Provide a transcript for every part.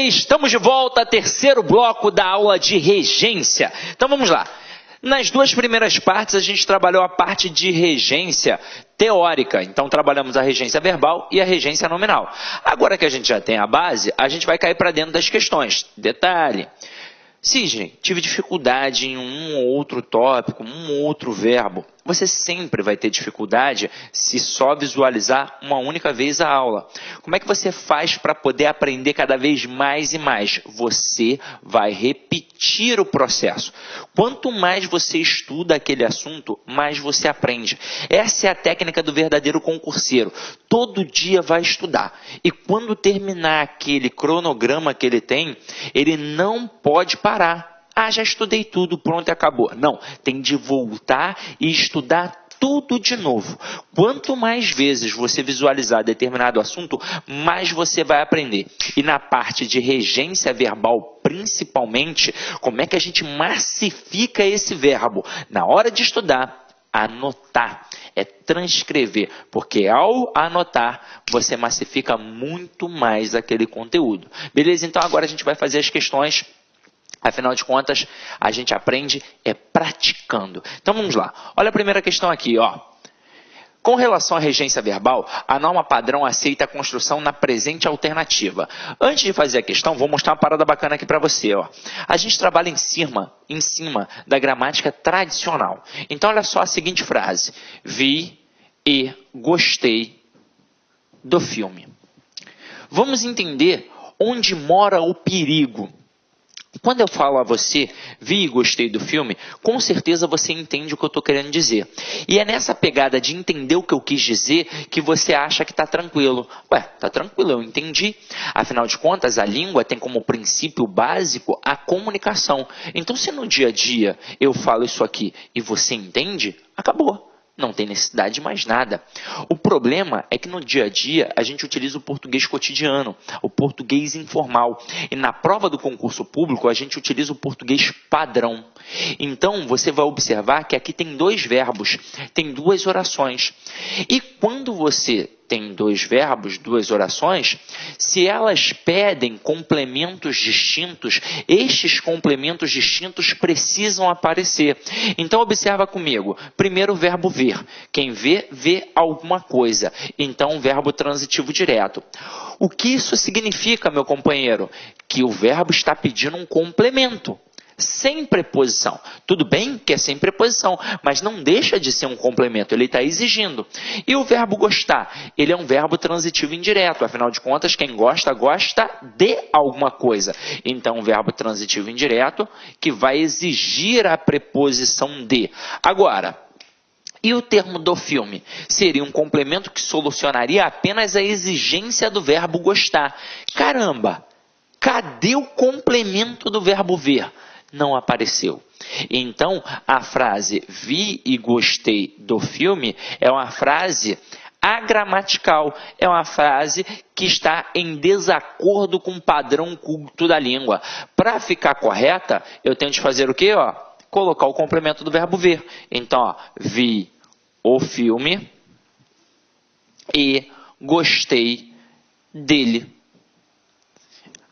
Estamos de volta, terceiro bloco da aula de regência. Então vamos lá. Nas duas primeiras partes a gente trabalhou a parte de regência teórica. Então trabalhamos a regência verbal e a regência nominal. Agora que a gente já tem a base, a gente vai cair para dentro das questões. Detalhe. Sidney, tive dificuldade em um ou outro tópico, um ou outro verbo. Você sempre vai ter dificuldade se só visualizar uma única vez a aula. Como é que você faz para poder aprender cada vez mais e mais? Você vai repetir o processo. Quanto mais você estuda aquele assunto, mais você aprende. Essa é a técnica do verdadeiro concurseiro. Todo dia vai estudar. E quando terminar aquele cronograma que ele tem, ele não pode parar. Ah, já estudei tudo, pronto e acabou. Não, tem de voltar e estudar tudo de novo. Quanto mais vezes você visualizar determinado assunto, mais você vai aprender. E na parte de regência verbal, principalmente, como é que a gente massifica esse verbo? Na hora de estudar, anotar, é transcrever, porque ao anotar, você massifica muito mais aquele conteúdo. Beleza? Então agora a gente vai fazer as questões. Afinal de contas, a gente aprende praticando. Então vamos lá. Olha a primeira questão aqui, ó. Com relação à regência verbal, a norma padrão aceita a construção na presente alternativa. Antes de fazer a questão, vou mostrar uma parada bacana aqui para você, ó. A gente trabalha em cima da gramática tradicional. Então olha só a seguinte frase: vi e gostei do filme. Vamos entender onde mora o perigo. Quando eu falo a você, vi e gostei do filme, com certeza você entende o que eu estou querendo dizer. E é nessa pegada de entender o que eu quis dizer que você acha que está tranquilo. Ué, está tranquilo, eu entendi. Afinal de contas, a língua tem como princípio básico a comunicação. Então, se no dia a dia eu falo isso aqui e você entende, acabou. Não tem necessidade de mais nada. O problema é que no dia a dia a gente utiliza o português cotidiano, o português informal. E na prova do concurso público a gente utiliza o português padrão. Então você vai observar que aqui tem dois verbos, tem duas orações. E quando você tem dois verbos, duas orações, se elas pedem complementos distintos, estes complementos distintos precisam aparecer. Então observa comigo. Primeiro o verbo ver. Quem vê, vê alguma coisa. Então verbo transitivo direto. O que isso significa, meu companheiro? Que o verbo está pedindo um complemento. Sem preposição. Tudo bem que é sem preposição, mas não deixa de ser um complemento, ele está exigindo. E o verbo gostar, ele é um verbo transitivo indireto, afinal de contas, quem gosta, gosta de alguma coisa. Então, um verbo transitivo indireto que vai exigir a preposição de. Agora, e o termo do filme? Seria um complemento que solucionaria apenas a exigência do verbo gostar. Caramba, cadê o complemento do verbo ver? Não apareceu. Então, a frase vi e gostei do filme é uma frase agramatical, é uma frase que está em desacordo com o padrão culto da língua. Para ficar correta, eu tenho de fazer o quê? Ó, colocar o complemento do verbo ver. Então, ó, vi o filme e gostei dele.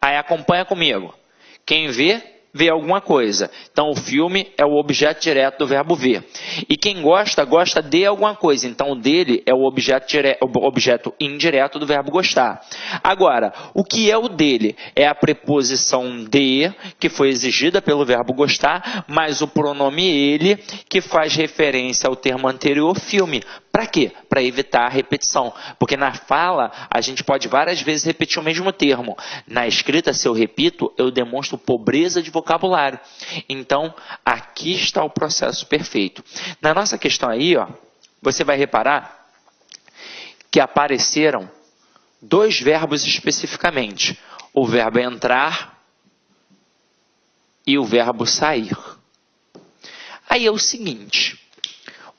Aí acompanha comigo. Quem vê, vê alguma coisa. Então, o filme é o objeto direto do verbo ver. E quem gosta, gosta de alguma coisa. Então, o dele é o objeto indireto do verbo gostar. Agora, o que é o dele? É a preposição de, que foi exigida pelo verbo gostar, mais o pronome ele, que faz referência ao termo anterior, filme. Para quê? Para evitar a repetição. Porque na fala, a gente pode várias vezes repetir o mesmo termo. Na escrita, se eu repito, eu demonstro pobreza de vocabulário. Então, aqui está o processo perfeito. Na nossa questão aí, ó, você vai reparar que apareceram dois verbos especificamente. O verbo entrar e o verbo sair. Aí é o seguinte.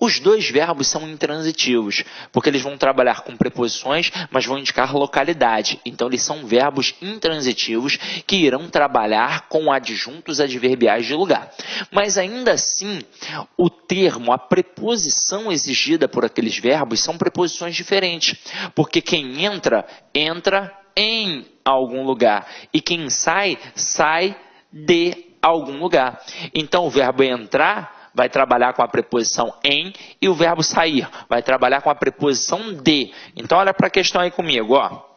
Os dois verbos são intransitivos, porque eles vão trabalhar com preposições, mas vão indicar localidade. Então, eles são verbos intransitivos que irão trabalhar com adjuntos adverbiais de lugar. Mas, ainda assim, o termo, a preposição exigida por aqueles verbos são preposições diferentes. Porque quem entra, entra em algum lugar. E quem sai, sai de algum lugar. Então, o verbo entrar vai trabalhar com a preposição em e o verbo sair vai trabalhar com a preposição de. Então, olha para a questão aí comigo, ó.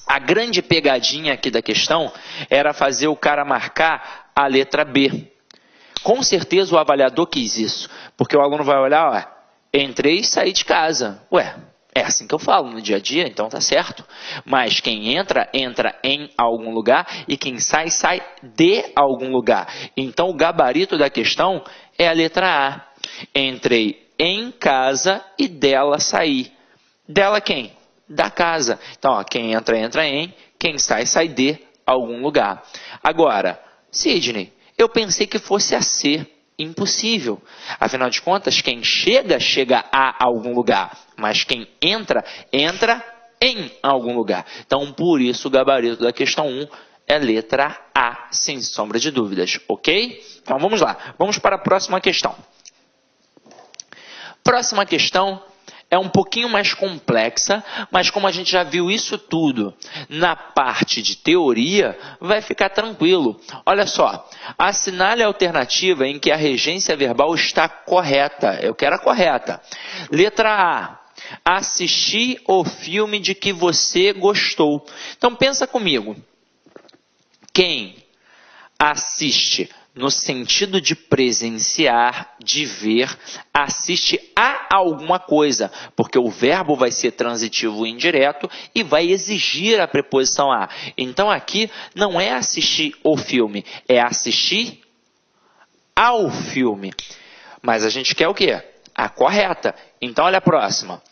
A grande pegadinha aqui da questão era fazer o cara marcar a letra B. Com certeza o avaliador quis isso, porque o aluno vai olhar, ó, entrei e saí de casa. Ué, é assim que eu falo no dia a dia, então tá certo. Mas quem entra, entra em algum lugar e quem sai, sai de algum lugar. Então o gabarito da questão é a letra A. Entrei em casa e dela saí. Dela quem? Da casa. Então, ó, quem entra, entra em, quem sai, sai de algum lugar. Agora, Sidney, eu pensei que fosse a C. Impossível. Afinal de contas, quem chega, chega a algum lugar. Mas quem entra, entra em algum lugar. Então, por isso, o gabarito da questão 1 é letra A, sem sombra de dúvidas. Ok? Então, vamos lá. Vamos para a próxima questão. Próxima questão é um pouquinho mais complexa, mas como a gente já viu isso tudo na parte de teoria, vai ficar tranquilo. Olha só, assinale a alternativa em que a regência verbal está correta. Eu quero a correta. Letra A. Assistir o filme de que você gostou. Então pensa comigo. Quem assiste no sentido de presenciar, de ver, assiste a alguma coisa, porque o verbo vai ser transitivo indireto e vai exigir a preposição a. Então aqui não é assistir o filme, é assistir ao filme. Mas a gente quer o quê? A correta. Então olha a próxima.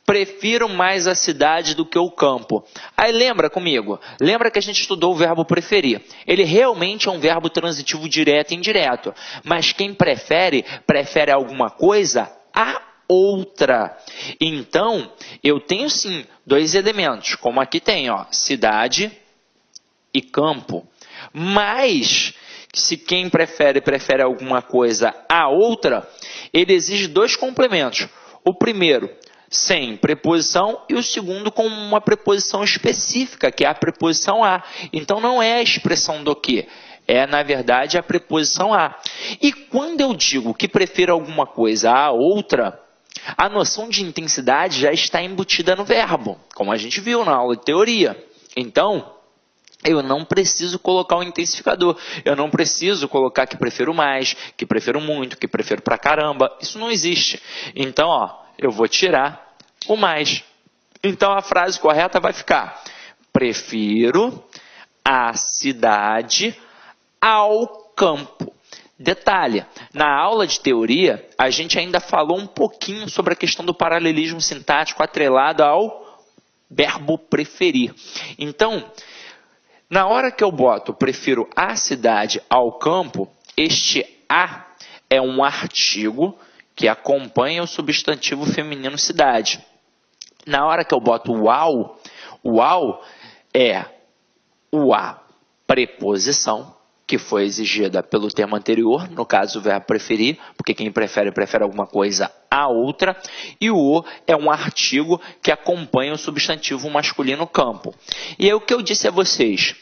Prefiro mais a cidade do que o campo. Aí lembra comigo, lembra que a gente estudou o verbo preferir. Ele realmente é um verbo transitivo direto e indireto. Mas quem prefere, prefere alguma coisa a outra. Então, eu tenho sim dois elementos, como aqui tem, ó, cidade e campo. Mas, se quem prefere, prefere alguma coisa a outra, ele exige dois complementos. O primeiro, sem preposição, e o segundo com uma preposição específica, que é a preposição a. Então, não é a expressão do que, é, na verdade, a preposição a. E quando eu digo que prefiro alguma coisa a outra, a noção de intensidade já está embutida no verbo, como a gente viu na aula de teoria. Então, eu não preciso colocar um intensificador, eu não preciso colocar que prefiro mais, que prefiro muito, que prefiro pra caramba, isso não existe. Então, ó, eu vou tirar o mais. Então, a frase correta vai ficar: prefiro a cidade ao campo. Detalhe, na aula de teoria, a gente ainda falou um pouquinho sobre a questão do paralelismo sintático atrelado ao verbo preferir. Então, na hora que eu boto prefiro a cidade ao campo, este a é um artigo que acompanha o substantivo feminino cidade. Na hora que eu boto o ao é o a preposição, que foi exigida pelo termo anterior, no caso o verbo preferir, porque quem prefere, prefere alguma coisa a outra, e o o é um artigo que acompanha o substantivo masculino campo. E é o que eu disse a vocês.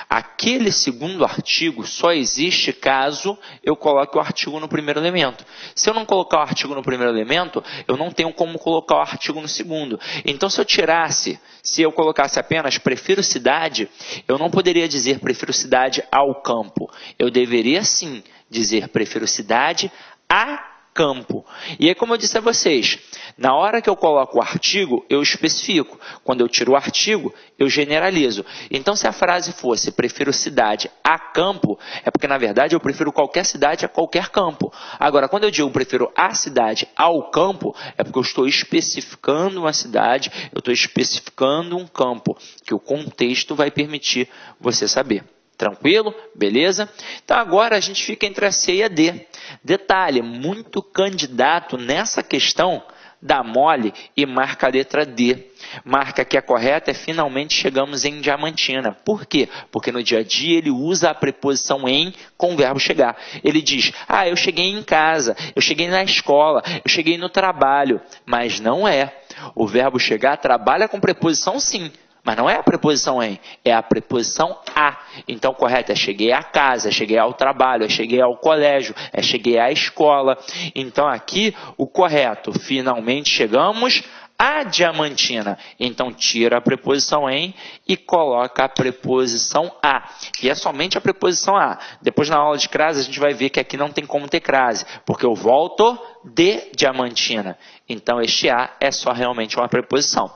Aquele segundo artigo só existe caso eu coloque o artigo no primeiro elemento. Se eu não colocar o artigo no primeiro elemento, eu não tenho como colocar o artigo no segundo. Então, se eu colocasse apenas prefiro cidade, eu não poderia dizer prefiro cidade ao campo. Eu deveria sim dizer prefiro cidade a campo. E aí, como eu disse a vocês, na hora que eu coloco o artigo, eu especifico. Quando eu tiro o artigo, eu generalizo. Então, se a frase fosse prefiro cidade a campo, é porque, na verdade, eu prefiro qualquer cidade a qualquer campo. Agora, quando eu digo prefiro a cidade ao campo, é porque eu estou especificando uma cidade, eu estou especificando um campo, que o contexto vai permitir você saber. Tranquilo? Beleza? Então, agora a gente fica entre a C e a D. Detalhe, muito candidato nessa questão dá mole e marca a letra D. Marca que a correta é finalmente chegamos em Diamantina. Por quê? Porque no dia a dia ele usa a preposição em com o verbo chegar. Ele diz, eu cheguei em casa, eu cheguei na escola, eu cheguei no trabalho. Mas não é. O verbo chegar trabalha com preposição sim, Mas não é a preposição em, é a preposição a. Então, o correto é cheguei à casa, é cheguei ao trabalho, é cheguei ao colégio, é cheguei à escola. Então, aqui, o correto, finalmente chegamos à Diamantina. Então, tira a preposição em e coloca a preposição a. E é somente a preposição a. Depois, na aula de crase, a gente vai ver que aqui não tem como ter crase, porque eu volto de Diamantina. Então, este a é só realmente uma preposição.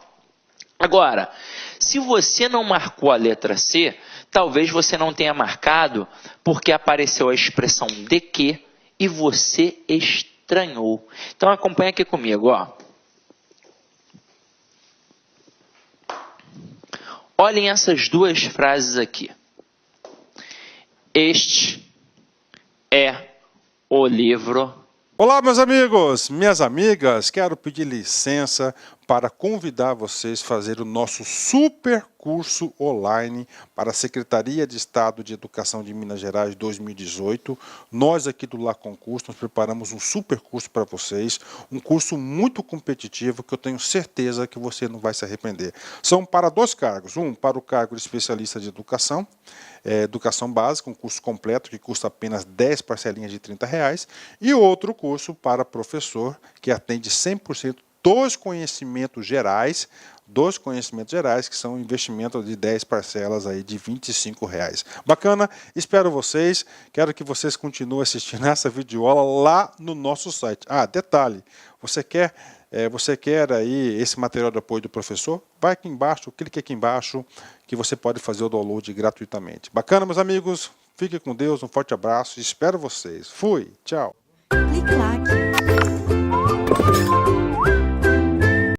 Agora, se você não marcou a letra C, talvez você não tenha marcado porque apareceu a expressão de que e você estranhou. Então, acompanha aqui comigo, ó. Olhem essas duas frases aqui. Este é o livro. Olá, meus amigos, minhas amigas, quero pedir licença para convidar vocês a fazer o nosso super curso online para a Secretaria de Estado de Educação de Minas Gerais 2018. Nós aqui do Laconcurso, nós preparamos um super curso para vocês, um curso muito competitivo que eu tenho certeza que você não vai se arrepender. São para dois cargos, um para o cargo de especialista de educação, educação básica, um curso completo que custa apenas 10 parcelinhas de R$30, e outro curso para professor que atende 100% dos conhecimentos gerais, que são um investimento de 10 parcelas aí de R$25. Bacana? Espero vocês, quero que vocês continuem assistindo essa videoaula lá no nosso site. Ah, detalhe, você quer aí esse material de apoio do professor? Vai aqui embaixo, clique aqui embaixo, que você pode fazer o download gratuitamente. Bacana, meus amigos? Fiquem com Deus, um forte abraço, espero vocês. Fui, tchau. Clique lá.